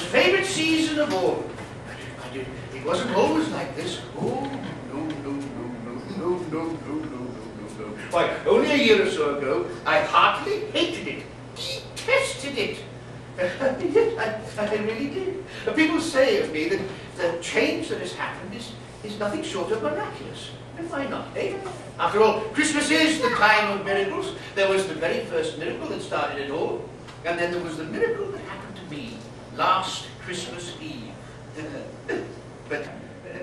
favourite season of all. It wasn't always like this. Oh, no, no, no, no, no, no, no, no, no, no. Why, only a year or so ago, I heartily hated it, detested it. Yes, I really did. People say of me that the change that has happened is nothing short of miraculous. And why not, eh? After all, Christmas is the time of miracles. There was the very first miracle that started it all. And then there was the miracle that happened to me last Christmas Eve.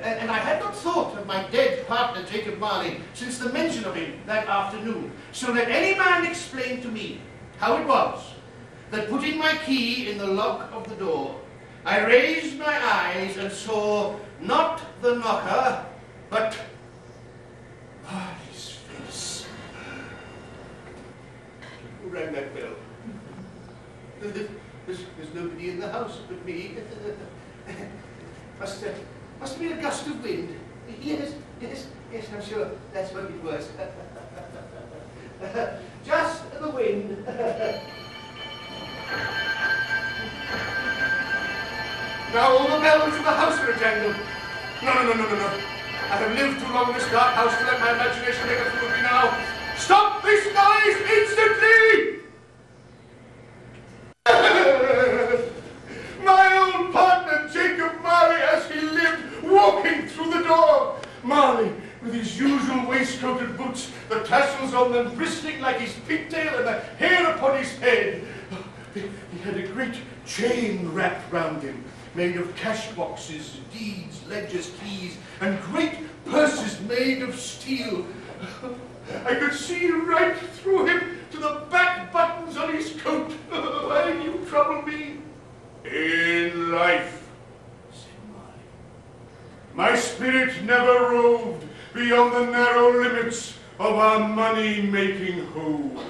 And I had not thought of my dead partner, Jacob Marley, since the mention of him that afternoon. So let any man explain to me how it was that, putting my key in the lock of the door, I raised my eyes and saw not the knocker, but Marley's face. Who rang that bell? There's nobody in the house but me. Must have been a gust of wind. Yes, I'm sure that's what it was. Just the wind. Now all the bells in the house are a jangle. No. I have lived too long in this dark house to let my imagination make a fool of me now. Stop this noise instantly! My old partner, Jacob Marley, as he lived, walking through the door. Marley, with his usual waistcoated boots, the tassels on them bristling like his pigtail and the hair upon his head. He had a great chain wrapped round him, made of cash boxes, deeds, ledgers, keys, and great purses made of steel. I could see right through him to the back buttons on his coat. Why do you trouble me? In life, said Marley, my spirit never roved beyond the narrow limits of our money-making home.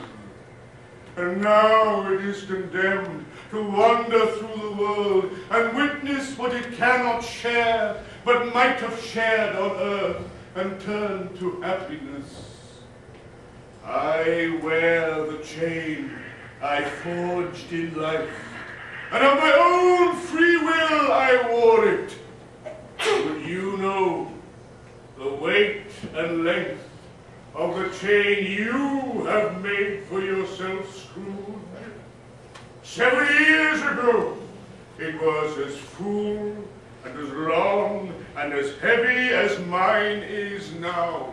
And now it is condemned to wander through the world and witness what it cannot share, but might have shared on earth and turn to happiness. I wear the chain I forged in life, and of my own free will I wore it. But you know the weight and length of the chain you have made for yourself, Scrooge. 70 years ago, it was as full and as long and as heavy as mine is now.